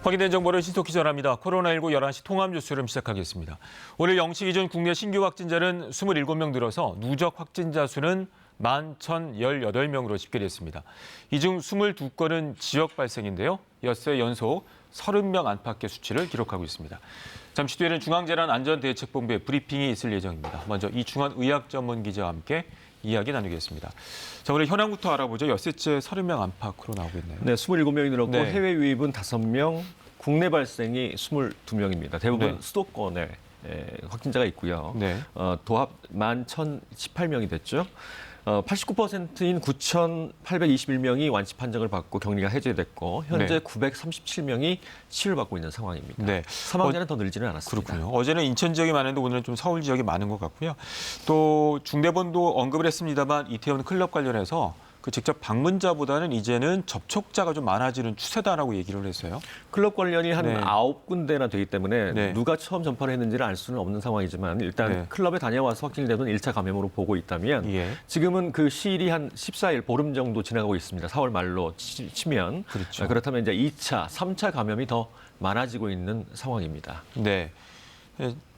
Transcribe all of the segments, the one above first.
확인된 정보를 신속히 전합니다. 코로나19 11시 통합 뉴스룸 시작하겠습니다. 오늘 0시 기준 국내 신규 확진자는 27명 늘어서 누적 확진자 수는 11,018명으로 집계됐습니다. 이 중 22건은 지역 발생인데요. 엿새 연속 30명 안팎의 수치를 기록하고 있습니다. 잠시 뒤에는 중앙재난안전대책본부의 브리핑이 있을 예정입니다. 먼저 이충환 의학전문 기자와 함께 이야기 나누겠습니다. 자, 오늘 현황부터 알아보죠. 엿새째 30명 안팎으로 나오고 있네요. 네, 27명이 늘었고 네. 해외 유입은 5명, 국내 발생이 22명입니다. 대부분 네. 수도권에 확진자가 있고요. 네. 도합 11,018명이 됐죠. 89%인 9,821명이 완치 판정을 받고 격리가 해제됐고 현재 네. 937명이 치료를 받고 있는 상황입니다. 네. 사망자는 더 늘지는 않았습니다. 그렇군요. 어제는 인천 지역이 많았는데 오늘은 좀 서울 지역이 많은 것 같고요. 또 중대본도 언급을 했습니다만 이태원 클럽 관련해서 그 직접 방문자보다는 이제는 접촉자가 좀 많아지는 추세다라고 얘기를 했어요. 클럽 관련이 한 네. 9군데나 되기 때문에 네. 누가 처음 전파를 했는지를 알 수는 없는 상황이지만 일단 네. 클럽에 다녀와서 확진되던 1차 감염으로 보고 있다면 예. 지금은 그 시일이 한 14일, 보름 정도 지나가고 있습니다. 4월 말로 치면. 그렇죠. 그렇다면 이제 2차, 3차 감염이 더 많아지고 있는 상황입니다. 네.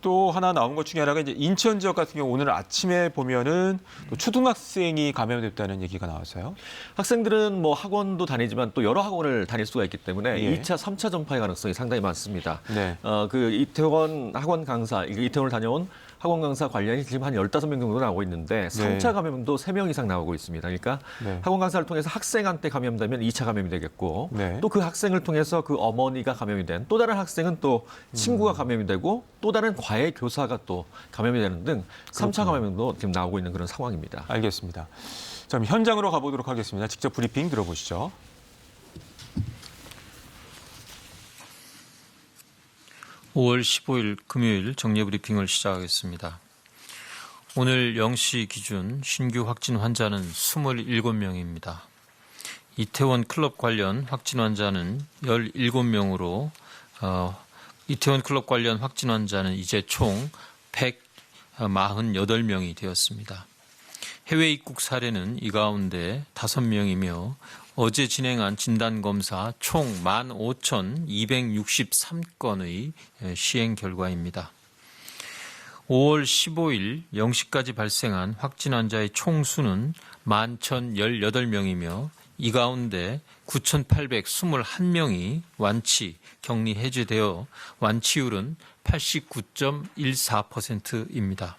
또 하나 나온 것 중에 하나가 이제 인천 지역 같은 경우 오늘 아침에 보면은 또 초등학생이 감염됐다는 얘기가 나왔어요. 학생들은 뭐 학원도 다니지만 또 여러 학원을 다닐 수가 있기 때문에 예. 2차, 3차 전파의 가능성이 상당히 많습니다. 네. 그 이태원 학원 강사, 이태원을 다녀온 학원 강사 관련이 지금 한 15명 정도 나오고 있는데 3차 감염도 3명 이상 나오고 있습니다. 그러니까 네. 학원 강사를 통해서 학생한테 감염되면 2차 감염이 되겠고 네. 또 그 학생을 통해서 그 어머니가 감염이 된 또 다른 학생은 또 친구가 감염이 되고 또 다른 과외 교사가 또 감염이 되는 등 3차 감염도 지금 나오고 있는 그런 상황입니다. 알겠습니다. 자, 그럼 현장으로 가보도록 하겠습니다. 직접 브리핑 들어보시죠. 5월 15일 금요일 정례 브리핑을 시작하겠습니다. 오늘 0시 기준 신규 확진 환자는 27명입니다. 이태원 클럽 관련 확진 환자는 17명으로 이태원 클럽 관련 확진 환자는 이제 총 148명이 되었습니다. 해외 입국 사례는 이 가운데 5명이며 어제 진행한 진단검사 총 15,263건의 시행 결과입니다. 5월 15일 0시까지 발생한 확진 환자의 총수는 11,018명이며 이 가운데 9,821명이 완치, 격리 해제되어 완치율은 89.14%입니다.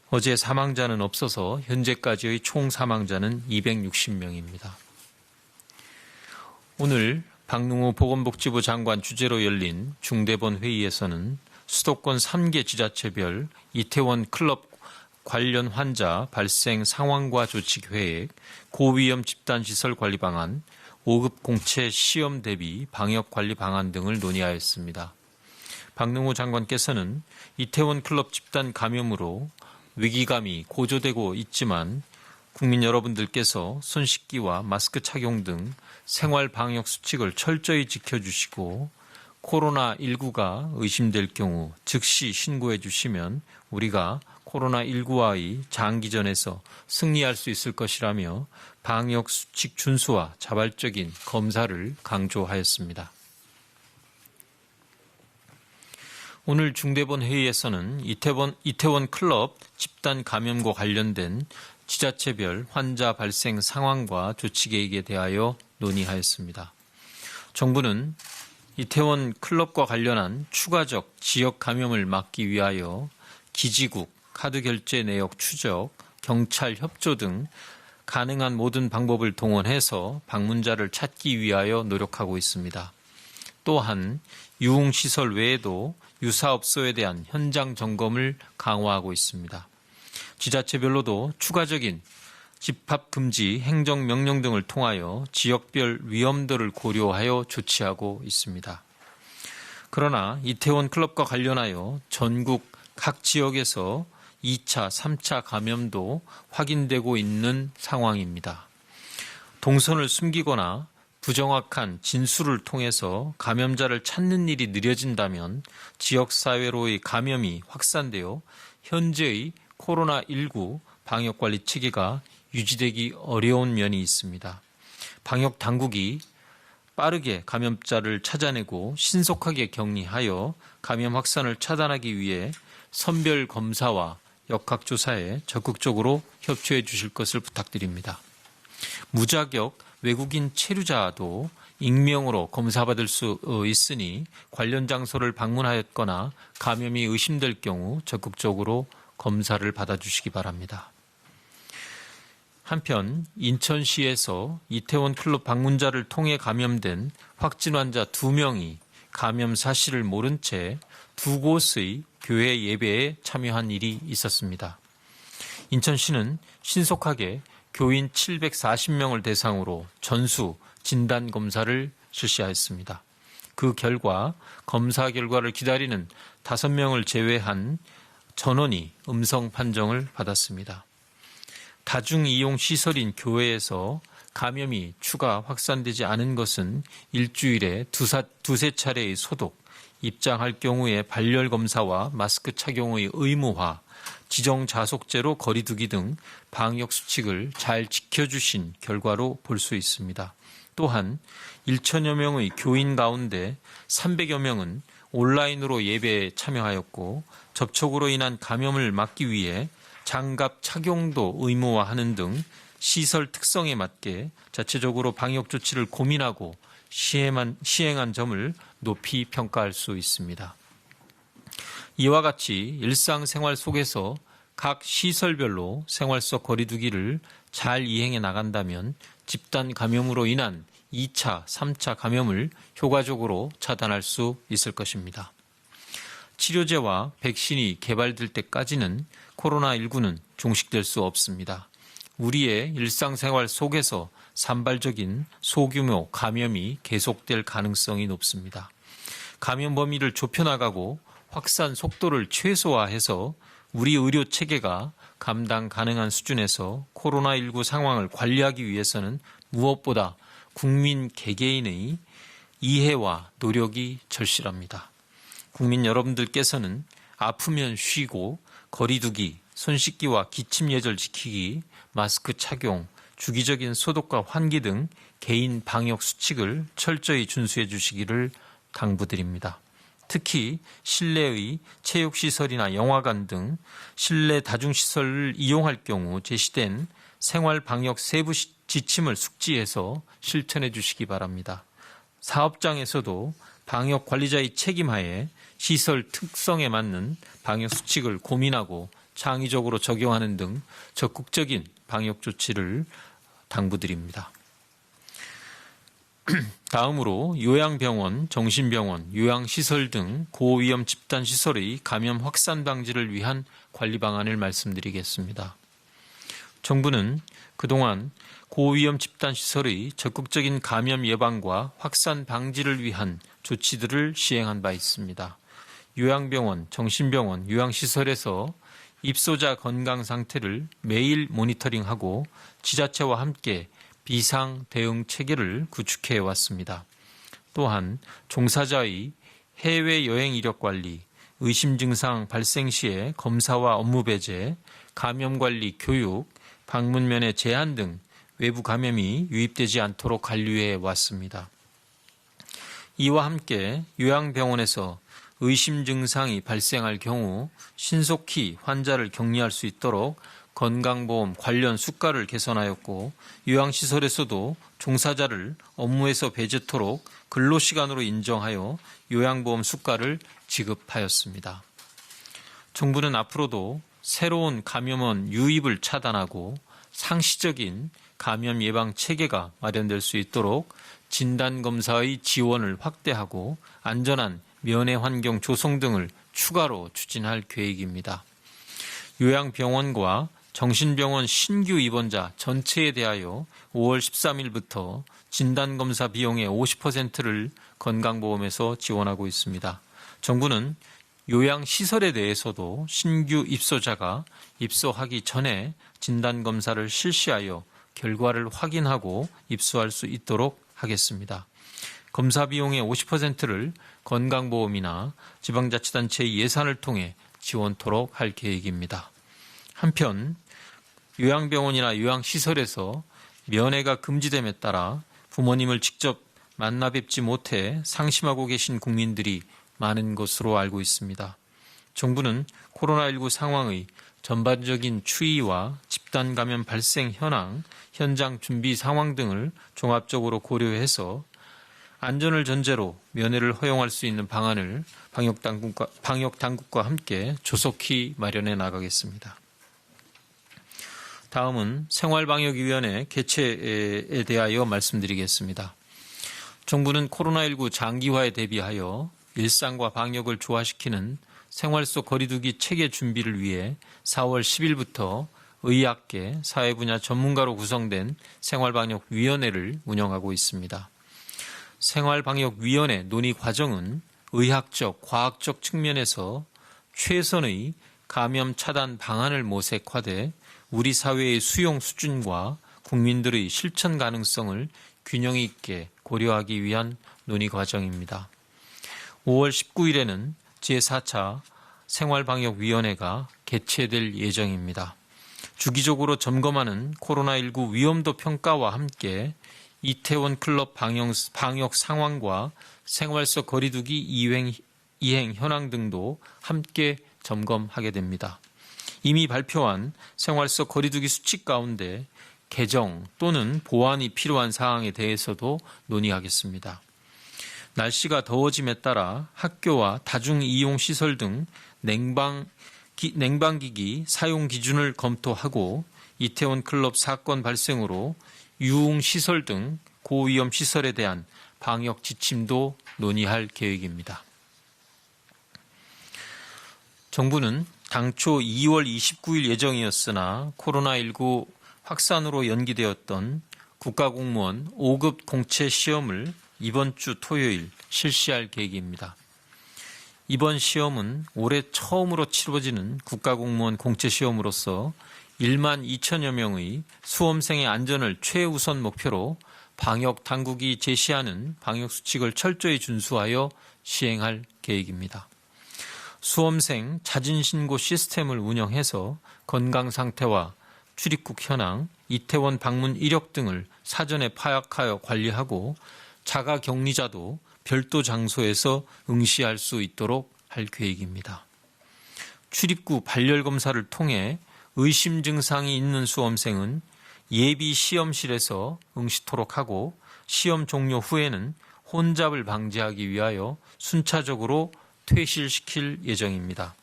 어제 사망자는 없어서 현재까지의 총 사망자는 260명입니다. 오늘 박능호 보건복지부 장관 주재로 열린 중대본 회의에서는 수도권 3개 지자체별 이태원 클럽 관련 환자 발생 상황과 조치 계획, 고위험 집단시설 관리 방안, 5급 공채 시험 대비 방역 관리 방안 등을 논의하였습니다. 박능호 장관께서는 이태원 클럽 집단 감염으로 위기감이 고조되고 있지만 국민 여러분들께서 손 씻기와 마스크 착용 등 생활 방역 수칙을 철저히 지켜주시고 코로나19가 의심될 경우 즉시 신고해 주시면 우리가 코로나19와의 장기전에서 승리할 수 있을 것이라며 방역 수칙 준수와 자발적인 검사를 강조하였습니다. 오늘 중대본 회의에서는 이태원 클럽 집단 감염과 관련된 지자체별 환자 발생 상황과 조치 계획에 대하여 논의하였습니다. 정부는 이태원 클럽과 관련한 추가적 지역 감염을 막기 위하여 기지국, 카드 결제 내역 추적, 경찰 협조 등 가능한 모든 방법을 동원해서 방문자를 찾기 위하여 노력하고 있습니다. 또한 유흥시설 외에도 유사업소에 대한 현장 점검을 강화하고 있습니다. 지자체별로도 추가적인 집합금지 행정명령 등을 통하여 지역별 위험도를 고려하여 조치하고 있습니다. 그러나 이태원 클럽과 관련하여 전국 각 지역에서 2차, 3차 감염도 확인되고 있는 상황입니다. 동선을 숨기거나 부정확한 진술을 통해서 감염자를 찾는 일이 느려진다면 지역사회로의 감염이 확산되어 현재의 코로나19 방역관리 체계가 유지되기 어려운 면이 있습니다. 방역 당국이 빠르게 감염자를 찾아내고 신속하게 격리하여 감염 확산을 차단하기 위해 선별 검사와 역학조사에 적극적으로 협조해 주실 것을 부탁드립니다. 무자격 외국인 체류자도 익명으로 검사받을 수 있으니 관련 장소를 방문하였거나 감염이 의심될 경우 적극적으로 검사를 받아주시기 바랍니다. 한편 인천시에서 이태원 클럽 방문자를 통해 감염된 확진 환자 2명이 감염 사실을 모른 채 2곳의 교회 예배에 참여한 일이 있었습니다. 인천시는 신속하게 교인 740명을 대상으로 전수 진단 검사를 실시하였습니다. 그 결과 검사 결과를 기다리는 5명을 제외한 전원이 음성 판정을 받았습니다. 다중이용 시설인 교회에서 감염이 추가 확산되지 않은 것은 일주일에 두세 차례의 소독, 입장할 경우에 발열 검사와 마스크 착용의 의무화, 지정 자속제로 거리두기 등 방역 수칙을 잘 지켜주신 결과로 볼 수 있습니다. 또한 1천여 명의 교인 가운데 300여 명은 온라인으로 예배에 참여하였고 접촉으로 인한 감염을 막기 위해 장갑 착용도 의무화하는 등 시설 특성에 맞게 자체적으로 방역 조치를 고민하고 시행한 점을 높이 평가할 수 있습니다. 이와 같이 일상생활 속에서 각 시설별로 생활 속 거리두기를 잘 이행해 나간다면 집단 감염으로 인한 2차, 3차 감염을 효과적으로 차단할 수 있을 것입니다. 치료제와 백신이 개발될 때까지는 코로나19는 종식될 수 없습니다. 우리의 일상생활 속에서 산발적인 소규모 감염이 계속될 가능성이 높습니다. 감염 범위를 좁혀나가고 확산 속도를 최소화해서 우리 의료 체계가 감당 가능한 수준에서 코로나19 상황을 관리하기 위해서는 무엇보다 국민 개개인의 이해와 노력이 절실합니다. 국민 여러분들께서는 아프면 쉬고 거리두기, 손 씻기와 기침 예절 지키기, 마스크 착용, 주기적인 소독과 환기 등 개인 방역 수칙을 철저히 준수해 주시기를 당부드립니다. 특히 실내의 체육시설이나 영화관 등 실내 다중시설을 이용할 경우 제시된 생활 방역 세부 지침을 숙지해서 실천해 주시기 바랍니다. 사업장에서도 방역 관리자의 책임하에 시설 특성에 맞는 방역 수칙을 고민하고 창의적으로 적용하는 등 적극적인 방역 조치를 당부드립니다. 다음으로 요양병원, 정신병원, 요양시설 등 고위험 집단시설의 감염 확산 방지를 위한 관리 방안을 말씀드리겠습니다. 정부는 그동안 고위험 집단시설의 적극적인 감염 예방과 확산 방지를 위한 조치들을 시행한 바 있습니다. 요양병원, 정신병원, 요양시설에서 입소자 건강 상태를 매일 모니터링하고 지자체와 함께 비상 대응 체계를 구축해 왔습니다. 또한 종사자의 해외여행 이력 관리, 의심 증상 발생 시에 검사와 업무 배제, 감염 관리 교육, 방문면의 제한 등 외부 감염이 유입되지 않도록 관리해 왔습니다. 이와 함께 요양병원에서 의심 증상이 발생할 경우 신속히 환자를 격리할 수 있도록 건강보험 관련 수가를 개선하였고 요양시설에서도 종사자를 업무에서 배제토록 근로시간으로 인정하여 요양보험 수가를 지급하였습니다. 정부는 앞으로도 새로운 감염원 유입을 차단하고 상시적인 감염 예방 체계가 마련될 수 있도록 진단검사의 지원을 확대하고 안전한 면회 환경 조성 등을 추가로 추진할 계획입니다. 요양병원과 정신병원 신규 입원자 전체에 대하여 5월 13일부터 진단검사 비용의 50%를 건강보험에서 지원하고 있습니다. 정부는 요양시설에 대해서도 신규 입소자가 입소하기 전에 진단검사를 실시하여 결과를 확인하고 입소할 수 있도록 하겠습니다. 검사 비용의 50%를 건강보험이나 지방자치단체의 예산을 통해 지원토록 할 계획입니다. 한편 요양병원이나 요양시설에서 면회가 금지됨에 따라 부모님을 직접 만나 뵙지 못해 상심하고 계신 국민들이 많은 것으로 알고 있습니다. 정부는 코로나19 상황의 전반적인 추이와 집단 감염 발생 현황, 현장 준비 상황 등을 종합적으로 고려해서 안전을 전제로 면회를 허용할 수 있는 방안을 방역당국과 함께 조속히 마련해 나가겠습니다. 다음은 생활방역위원회 개최에 대하여 말씀드리겠습니다. 정부는 코로나19 장기화에 대비하여 일상과 방역을 조화시키는 생활 속 거리두기 체계 준비를 위해 4월 10일부터 의학계, 사회 분야 전문가로 구성된 생활방역위원회를 운영하고 있습니다. 생활방역위원회 논의 과정은 의학적, 과학적 측면에서 최선의 감염 차단 방안을 모색하되 우리 사회의 수용 수준과 국민들의 실천 가능성을 균형 있게 고려하기 위한 논의 과정입니다. 5월 19일에는 제4차 생활방역위원회가 개최될 예정입니다. 주기적으로 점검하는 코로나19 위험도 평가와 함께 이태원 클럽 방역 상황과 생활 속 거리두기 이행 현황 등도 함께 점검하게 됩니다. 이미 발표한 생활 속 거리두기 수칙 가운데 개정 또는 보완이 필요한 사항에 대해서도 논의하겠습니다. 날씨가 더워짐에 따라 학교와 다중이용시설 등 냉방기기 사용 기준을 검토하고 이태원 클럽 사건 발생으로 유흥시설 등 고위험 시설에 대한 방역 지침도 논의할 계획입니다. 정부는 당초 2월 29일 예정이었으나 코로나19 확산으로 연기되었던 국가공무원 5급 공채 시험을 이번 주 토요일 실시할 계획입니다. 이번 시험은 올해 처음으로 치러지는 국가공무원 공채시험으로서 1만 2천여 명의 수험생의 안전을 최우선 목표로 방역 당국이 제시하는 방역 수칙을 철저히 준수하여 시행할 계획입니다. 수험생 자진신고 시스템을 운영해서 건강 상태와 출입국 현황, 이태원 방문 이력 등을 사전에 파악하여 관리하고 자가 격리자도 별도 장소에서 응시할 수 있도록 할 계획입니다. 출입구 발열 검사를 통해 의심 증상이 있는 수험생은 예비 시험실에서 응시토록 하고 시험 종료 후에는 혼잡을 방지하기 위하여 순차적으로 퇴실시킬 예정입니다.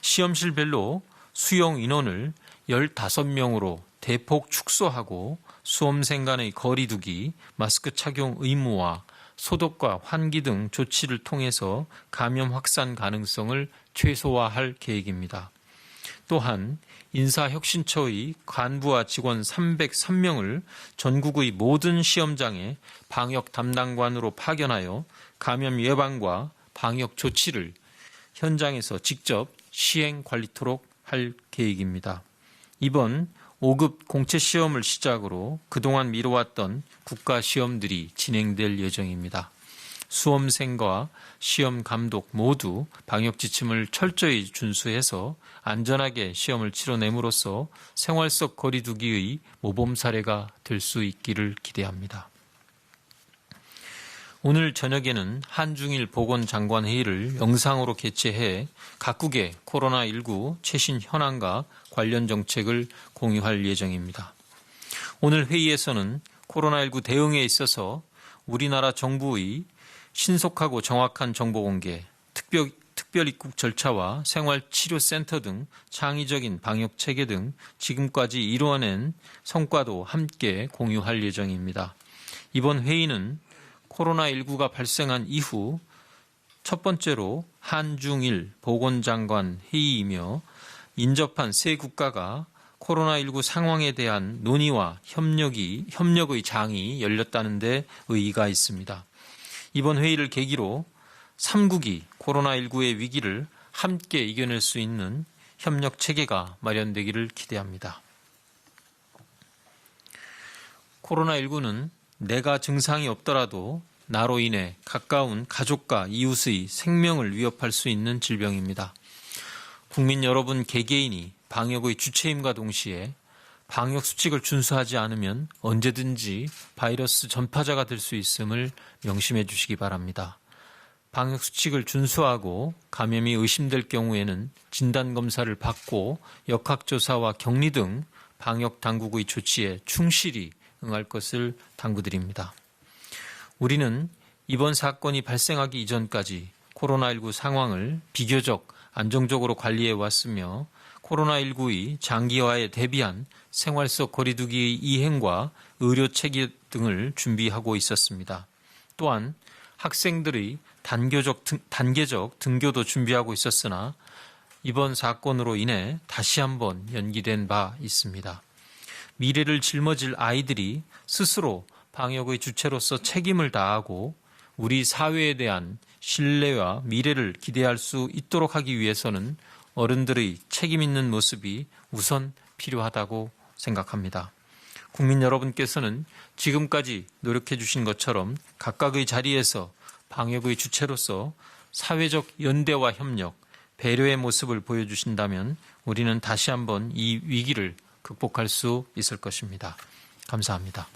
시험실별로 수용 인원을 15명으로 대폭 축소하고 수험생 간의 거리 두기, 마스크 착용 의무화, 소독과 환기 등 조치를 통해서 감염 확산 가능성을 최소화할 계획입니다. 또한 인사혁신처의 간부와 직원 303명을 전국의 모든 시험장에 방역 담당관으로 파견하여 감염 예방과 방역 조치를 현장에서 직접 시행 관리토록 할 계획입니다. 이번 5급 공채시험을 시작으로 그동안 미뤄왔던 국가시험들이 진행될 예정입니다. 수험생과 시험 감독 모두 방역 지침을 철저히 준수해서 안전하게 시험을 치러냄으로써 생활 속 거리두기의 모범 사례가 될 수 있기를 기대합니다. 오늘 저녁에는 한중일 보건장관회의를 영상으로 개최해 각국의 코로나19 최신 현황과 관련 정책을 공유할 예정입니다. 오늘 회의에서는 코로나19 대응에 있어서 우리나라 정부의 신속하고 정확한 정보 공개, 특별 입국 절차와 생활치료센터 등 창의적인 방역 체계 등 지금까지 이루어낸 성과도 함께 공유할 예정입니다. 이번 회의는 코로나19가 발생한 이후 첫 번째로 한중일 보건장관 회의이며 인접한 세 국가가 코로나19 상황에 대한 논의와 협력의 장이 열렸다는 데 의의가 있습니다. 이번 회의를 계기로 3국이 코로나19의 위기를 함께 이겨낼 수 있는 협력 체계가 마련되기를 기대합니다. 코로나19는 내가 증상이 없더라도 나로 인해 가까운 가족과 이웃의 생명을 위협할 수 있는 질병입니다. 국민 여러분 개개인이 방역의 주체임과 동시에 방역 수칙을 준수하지 않으면 언제든지 바이러스 전파자가 될 수 있음을 명심해 주시기 바랍니다. 방역 수칙을 준수하고 감염이 의심될 경우에는 진단검사를 받고 역학조사와 격리 등 방역 당국의 조치에 충실히 응할 것을 당부드립니다. 우리는 이번 사건이 발생하기 이전까지 코로나19 상황을 비교적 안정적으로 관리해 왔으며 코로나19의 장기화에 대비한 생활 속 거리두기의 이행과 의료 체계 등을 준비하고 있었습니다. 또한 학생들의 단계적 등교도 준비하고 있었으나 이번 사건으로 인해 다시 한번 연기된 바 있습니다. 미래를 짊어질 아이들이 스스로 방역의 주체로서 책임을 다하고 우리 사회에 대한 신뢰와 미래를 기대할 수 있도록 하기 위해서는 어른들의 책임 있는 모습이 우선 필요하다고 생각합니다. 국민 여러분께서는 지금까지 노력해 주신 것처럼 각각의 자리에서 방역의 주체로서 사회적 연대와 협력, 배려의 모습을 보여주신다면 우리는 다시 한번 이 위기를 극복할 수 있을 것입니다. 감사합니다.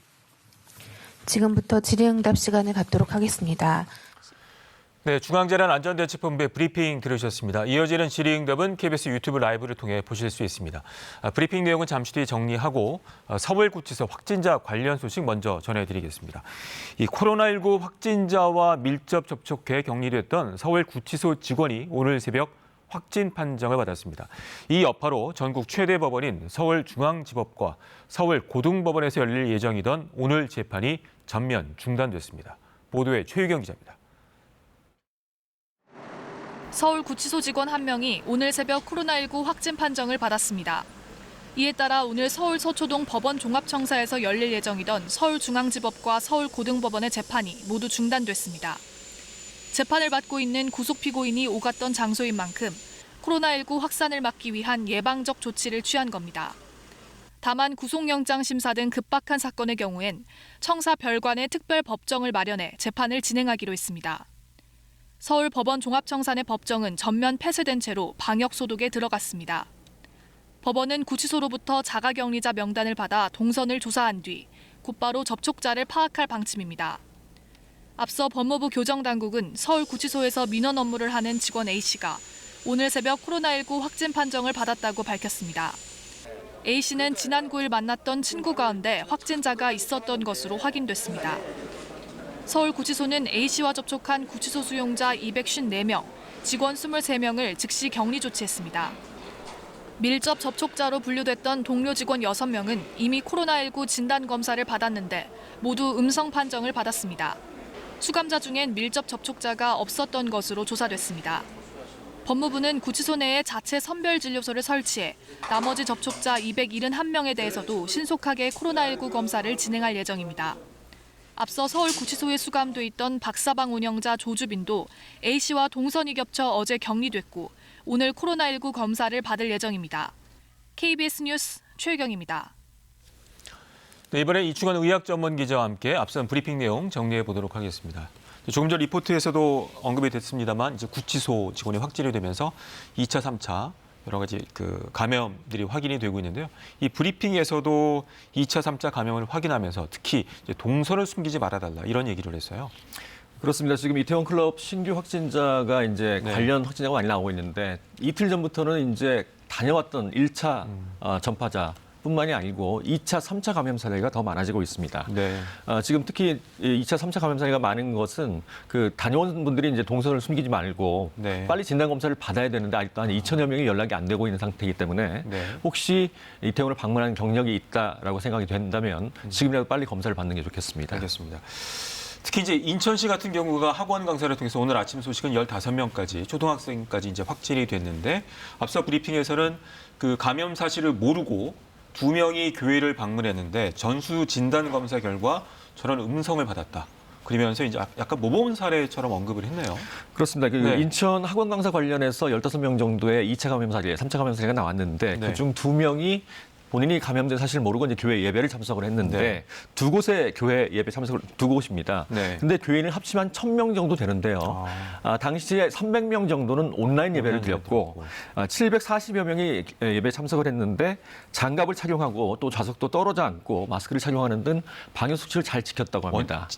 지금부터 질의응답 시간을 갖도록 하겠습니다. 네, 중앙재난안전대책본부의 브리핑 들으셨습니다. 이어지는 질의응답은 KBS 유튜브 라이브를 통해 보실 수 있습니다. 브리핑 내용은 잠시 뒤에 정리하고 서울구치소 확진자 관련 소식 먼저 전해드리겠습니다. 이 코로나19 확진자와 밀접 접촉해 격리됐던 서울구치소 직원이 오늘 새벽 확진 판정을 받았습니다. 이 여파로 전국 최대 법원인 서울중앙지법과 서울고등법원에서 열릴 예정이던 오늘 재판이 전면 중단됐습니다. 보도에 최유경 기자입니다. 서울구치소 직원 1명이 오늘 새벽 코로나19 확진 판정을 받았습니다. 이에 따라 오늘 서울 서초동 법원 종합청사에서 열릴 예정이던 서울중앙지법과 서울고등법원의 재판이 모두 중단됐습니다. 재판을 받고 있는 구속 피고인이 오갔던 장소인 만큼 코로나19 확산을 막기 위한 예방적 조치를 취한 겁니다. 다만 구속영장 심사 등 급박한 사건의 경우엔 청사 별관의 특별 법정을 마련해 재판을 진행하기로 했습니다. 서울 법원 종합청사 내 법정은 전면 폐쇄된 채로 방역 소독에 들어갔습니다. 법원은 구치소로부터 자가격리자 명단을 받아 동선을 조사한 뒤 곧바로 접촉자를 파악할 방침입니다. 앞서 법무부 교정당국은 서울구치소에서 민원 업무를 하는 직원 A씨가 오늘 새벽 코로나19 확진 판정을 받았다고 밝혔습니다. A씨는 지난 9일 만났던 친구 가운데 확진자가 있었던 것으로 확인됐습니다. 서울구치소는 A씨와 접촉한 구치소 수용자 254명, 직원 23명을 즉시 격리 조치했습니다. 밀접 접촉자로 분류됐던 동료 직원 6명은 이미 코로나19 진단검사를 받았는데 모두 음성 판정을 받았습니다. 수감자 중엔 밀접 접촉자가 없었던 것으로 조사됐습니다. 법무부는 구치소 내에 자체 선별진료소를 설치해 나머지 접촉자 271명에 대해서도 신속하게 코로나19 검사를 진행할 예정입니다. 앞서 서울구치소에 수감돼 있던 박사방 운영자 조주빈도 A씨와 동선이 겹쳐 어제 격리됐고 오늘 코로나19 검사를 받을 예정입니다. KBS 뉴스 최유경입니다. 네, 이번에 이충환 의학전문기자와 함께 앞선 브리핑 내용 정리해 보도록 하겠습니다. 조금 전 리포트에서도 언급이 됐습니다만 이제 구치소 직원이 확진이 되면서 2차, 3차 여러 가지 감염들이 확인이 되고 있는데요. 이 브리핑에서도 2차, 3차 감염을 확인하면서 특히 이제 동선을 숨기지 말아달라 이런 얘기를 했어요. 그렇습니다. 지금 이태원 클럽 신규 확진자가 이제 네. 관련 확진자가 많이 나오고 있는데 이틀 전부터는 이제 다녀왔던 1차 전파자 뿐만이 아니고 2차, 3차 감염 사례가 더 많아지고 있습니다. 네. 지금 특히 2차, 3차 감염 사례가 많은 것은 다녀온 분들이 이제 동선을 숨기지 말고 네. 빨리 진단 검사를 받아야 되는데 아직도 한 2천여 명이 연락이 안 되고 있는 상태이기 때문에 네. 혹시 이태원을 방문하는 경력이 있다라고 생각이 된다면 지금이라도 빨리 검사를 받는 게 좋겠습니다. 알겠습니다. 특히 이제 인천시 같은 경우가 학원 강사를 통해서 오늘 아침 소식은 15명까지 초등학생까지 이제 확진이 됐는데 앞서 브리핑에서는 그 감염 사실을 모르고 2명이 교회를 방문했는데 전수 진단 검사 결과 저런 음성을 받았다. 그러면서 이제 약간 모범 사례처럼 언급을 했네요. 그렇습니다. 네. 인천 학원 강사 관련해서 15명 정도의 2차 감염 사례, 3차 감염 사례가 나왔는데 네. 그중 2명이 본인이 감염된 사실을 모르고 이제 교회 예배를 참석을 했는데 네. 두 곳의 교회 예배 참석을 두 곳입니다. 네. 근데 교인을 합치면 1,000명 정도 되는데요. 당시에 300명 정도는 온라인 예배를 드렸고 740여 명이 예배 참석을 했는데 장갑을 착용하고 또 좌석도 떨어져 앉고 마스크를 착용하는 등 방역 수칙을 잘 지켰다고 합니다.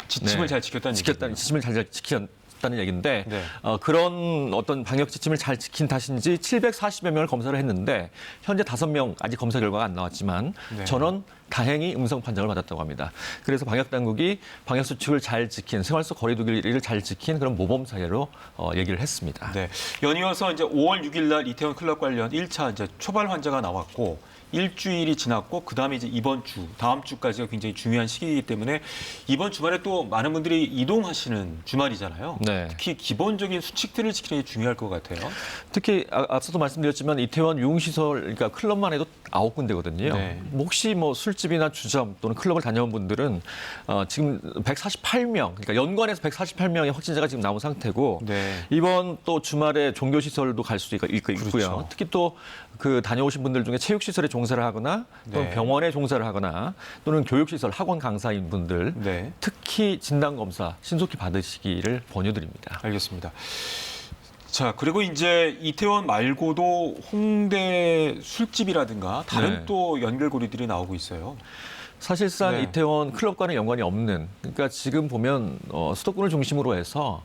지침을 잘 지켰다는 지침을 잘 지켰다는 얘기인데 네. 그런 어떤 방역 지침을 잘 지킨 탓인지 740여 명을 검사를 했는데 현재 5명 아직 검사 결과가 안 나왔지만 네. 전원 다행히 음성 판정을 받았다고 합니다. 그래서 방역 당국이 방역 수칙을 잘 지킨 생활 속 거리 두기를 잘 지킨 그런 모범 사례로 얘기를 했습니다. 네. 연이어서 이제 5월 6일 날 이태원 클럽 관련 1차 이제 초발 환자가 나왔고 일주일이 지났고 그다음에 이제 이번 주, 다음 주까지가 굉장히 중요한 시기이기 때문에 이번 주말에 또 많은 분들이 이동하시는 주말이잖아요. 네. 특히 기본적인 수칙들을 지키는 게 중요할 것 같아요. 특히 앞서도 말씀드렸지만 이태원 유흥시설, 그러니까 클럽만 해도 9군데거든요. 네. 혹시 뭐 술집이나 주점 또는 클럽을 다녀온 분들은 지금 148명, 그러니까 연관해서 148명의 확진자가 지금 나온 상태고 네. 이번 또 주말에 종교시설도 갈 수도 있고요. 그렇죠. 특히 또 그 다녀오신 분들 중에 체육시설에 종사를 하거나 또는 네. 병원에 종사를 하거나 또는 교육시설, 학원 강사인 분들 네. 특히 진단검사 신속히 받으시기를 권유드립니다. 알겠습니다. 자, 그리고 이제 이태원 말고도 홍대 술집이라든가 다른 네. 또 연결고리들이 나오고 있어요. 사실상 네. 이태원 클럽과는 연관이 없는, 그러니까 지금 보면 수도권을 중심으로 해서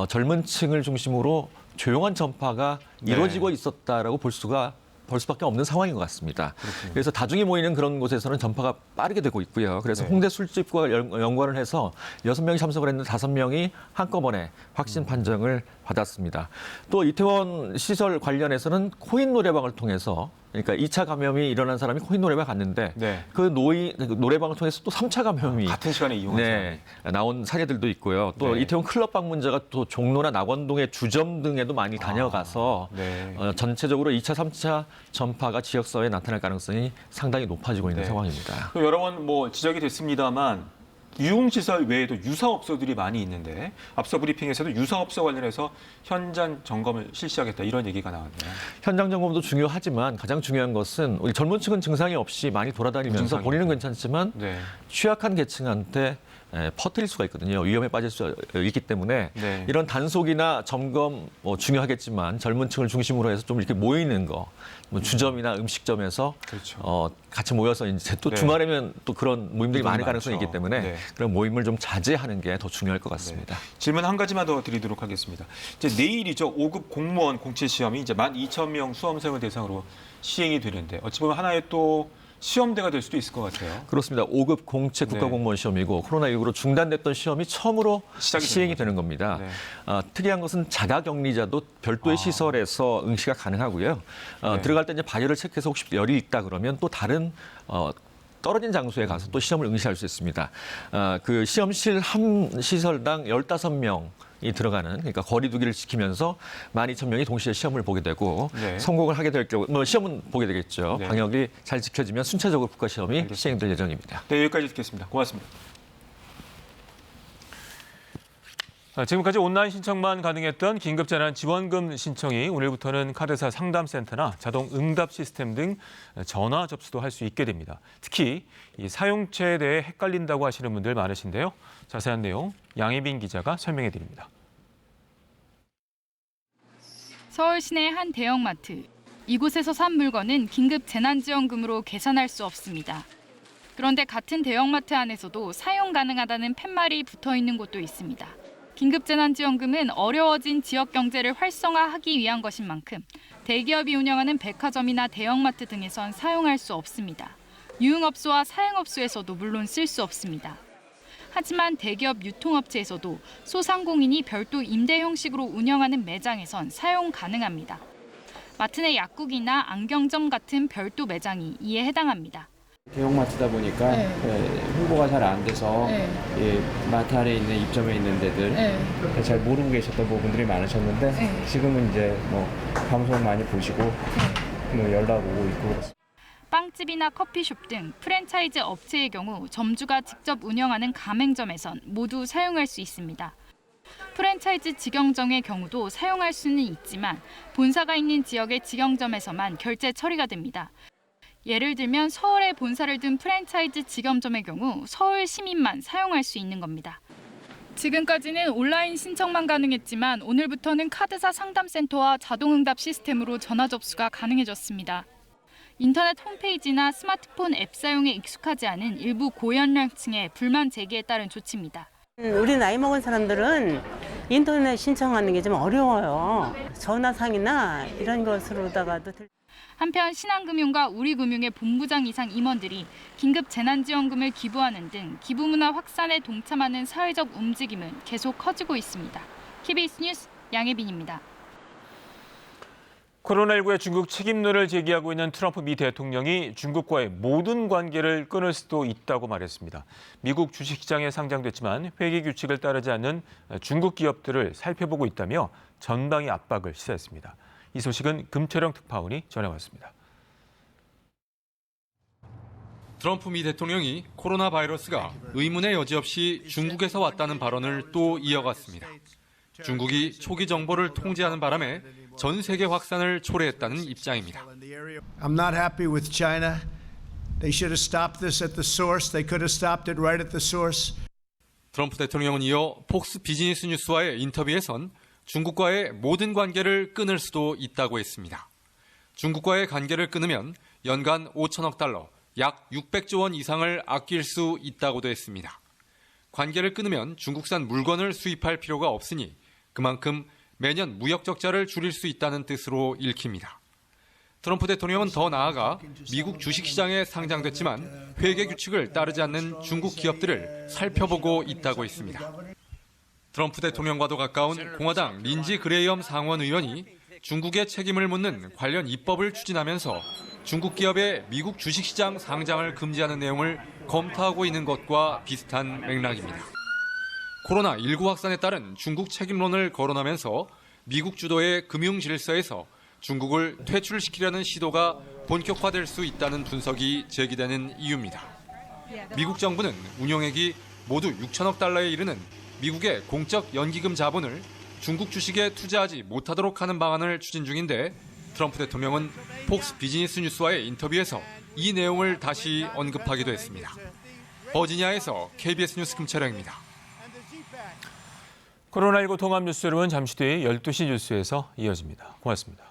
젊은 층을 중심으로 조용한 전파가 네. 이루어지고 있었다라고 볼 수밖에 없는 상황인 것 같습니다. 그렇군요. 그래서 다중이 모이는 그런 곳에서는 전파가 빠르게 되고 있고요. 그래서 네. 홍대 술집과 연관을 해서 6명이 참석을 했는데 5명이 한꺼번에 확진 판정을 받았습니다. 또 이태원 시설 관련해서는 코인 노래방을 통해서, 그러니까 2차 감염이 일어난 사람이 코인 노래방 갔는데 네. 그 노래방을 통해서 또 3차 감염이 같은 시간에 이용한 네, 나온 사례들도 있고요. 또 네. 이태원 클럽 방문자가 또 종로나 낙원동의 주점 등에도 많이 다녀가서 네. 전체적으로 2차, 3차 전파가 지역사회에 나타날 가능성이 상당히 높아지고 있는 네. 상황입니다. 여러 번 뭐 지적이 됐습니다만 유흥시설 외에도 유사업소들이 많이 있는데 앞서 브리핑에서도 유사업소 관련해서 현장 점검을 실시하겠다 이런 얘기가 나왔네요. 현장 점검도 중요하지만 가장 중요한 것은 우리 젊은 층은 증상이 없이 많이 돌아다니면서 증상이 본인은 없다. 괜찮지만 네. 취약한 계층한테 퍼뜨릴 수가 있거든요. 위험에 빠질 수 있기 때문에 네. 이런 단속이나 점검 중요하겠지만 젊은 층을 중심으로 해서 좀 이렇게 모이는 거, 뭐 주점이나 음식점에서 그렇죠. 같이 모여서 이제 또 네. 주말에면 또 그런 모임들이 많을 많죠. 가능성이 있기 때문에 네. 그런 모임을 좀 자제하는 게 더 중요할 것 같습니다. 질문 한 가지만 더 드리도록 하겠습니다. 이제 내일이죠. 5급 공무원 공채 시험이 이제 12,000명 수험생을 대상으로 시행이 되는데 어찌 보면 하나의 또 시험대가 될 수도 있을 것 같아요. 그렇습니다. 5급 공채 국가공무원 시험이고 코로나19로 중단됐던 시험이 처음으로 시작이 시행이 되는 되는 겁니다. 네. 특이한 것은 자가격리자도 별도의 시설에서 응시가 가능하고요. 네. 들어갈 때 이제 발열을 체크해서 혹시 열이 있다 그러면 또 다른 떨어진 장소에 가서 또 시험을 응시할 수 있습니다. 그 시험실 한 시설당 15명이 들어가는, 그러니까 거리 두기를 지키면서 12,000명이 동시에 시험을 보게 되고 네. 성공을 하게 될 경우, 시험은 보게 되겠죠. 네. 방역이 잘 지켜지면 순차적으로 국가시험이 알겠습니다. 시행될 예정입니다. 네, 여기까지 듣겠습니다. 고맙습니다. 지금까지 온라인 신청만 가능했던 긴급재난지원금 신청이 오늘부터는 카드사 상담센터나 자동 응답 시스템 등 전화 접수도 할 수 있게 됩니다. 특히 이 사용처에 대해 헷갈린다고 하시는 분들 많으신데요. 자세한 내용 양희빈 기자가 설명해 드립니다. 서울 시내 한 대형마트. 이곳에서 산 물건은 긴급 재난지원금으로 계산할 수 없습니다. 그런데 같은 대형마트 안에서도 사용 가능하다는 팻말이 붙어 있는 곳도 있습니다. 긴급재난지원금은 어려워진 지역 경제를 활성화하기 위한 것인 만큼 대기업이 운영하는 백화점이나 대형마트 등에선 사용할 수 없습니다. 유흥업소와 사행업소에서도 물론 쓸 수 없습니다. 하지만 대기업 유통업체에서도 소상공인이 별도 임대 형식으로 운영하는 매장에선 사용 가능합니다. 마트 내 약국이나 안경점 같은 별도 매장이 이에 해당합니다. 대형마트다 보니까 홍보가 잘 안 돼서 마트 안에 있는 입점에 있는 데들 잘 모르고 계셨던 부분들이 많으셨는데 지금은 이제 뭐 방송 많이 보시고 뭐 연락 오고 있고 그렇습니다. 빵집이나 커피숍 등 프랜차이즈 업체의 경우 점주가 직접 운영하는 가맹점에선 모두 사용할 수 있습니다. 프랜차이즈 직영점의 경우도 사용할 수는 있지만 본사가 있는 지역의 직영점에서만 결제 처리가 됩니다. 예를 들면 서울에 본사를 둔 프랜차이즈 직영점의 경우 서울 시민만 사용할 수 있는 겁니다. 지금까지는 온라인 신청만 가능했지만 오늘부터는 카드사 상담센터와 자동응답 시스템으로 전화 접수가 가능해졌습니다. 인터넷 홈페이지나 스마트폰 앱 사용에 익숙하지 않은 일부 고연령층의 불만 제기에 따른 조치입니다. 우리 나이 먹은 사람들은 인터넷 신청하는 게 좀 어려워요. 전화상이나 이런 것으로다가도. 한편 신한금융과 우리금융의 본부장 이상 임원들이 긴급 재난지원금을 기부하는 등 기부 문화 확산에 동참하는 사회적 움직임은 계속 커지고 있습니다. KBS 뉴스 양혜빈입니다. 코로나19의 중국 책임론을 제기하고 있는 트럼프 미 대통령이 중국과의 모든 관계를 끊을 수도 있다고 말했습니다. 미국 주식시장에 상장됐지만 회계 규칙을 따르지 않는 중국 기업들을 살펴보고 있다며 전방위 압박을 시사했습니다. 이 소식은 금철영 특파원이 전해왔습니다. 트럼프 미 대통령이 코로나 바이러스가 의문의 여지 없이 중국에서 왔다는 발언을 또 이어갔습니다. 중국이 초기 정보를 통제하는 바람에 전 세계 확산을 초래했다는 입장입니다. I'm not happy with China. They should have stopped this at the source. They could have stopped it right at the source. 트럼프 대통령은 이어 폭스 비즈니스 뉴스와의 인터뷰에선 중국과의 모든 관계를 끊을 수도 있다고 했습니다. 중국과의 관계를 끊으면 연간 5천억 달러, 약 600조 원 이상을 아낄 수 있다고도 했습니다. 관계를 끊으면 중국산 물건을 수입할 필요가 없으니 그만큼 매년 무역 적자를 줄일 수 있다는 뜻으로 읽힙니다. 트럼프 대통령은 더 나아가 미국 주식시장에 상장됐지만 회계 규칙을 따르지 않는 중국 기업들을 살펴보고 있다고 했습니다. 트럼프 대통령과도 가까운 공화당 린지 그레이엄 상원 의원이 중국의 책임을 묻는 관련 입법을 추진하면서 중국 기업의 미국 주식시장 상장을 금지하는 내용을 검토하고 있는 것과 비슷한 맥락입니다. 코로나19 확산에 따른 중국 책임론을 거론하면서 미국 주도의 금융 질서에서 중국을 퇴출시키려는 시도가 본격화될 수 있다는 분석이 제기되는 이유입니다. 미국 정부는 운용액이 모두 6천억 달러에 이르는 미국의 공적 연기금 자본을 중국 주식에 투자하지 못하도록 하는 방안을 추진 중인데 트럼프 대통령은 폭스 비즈니스 뉴스와의 인터뷰에서 이 내용을 다시 언급하기도 했습니다. 버지니아에서 KBS 뉴스 금철영입니다. 코로나19 통합 뉴스 여러분 잠시 뒤에 12시 뉴스에서 이어집니다. 고맙습니다.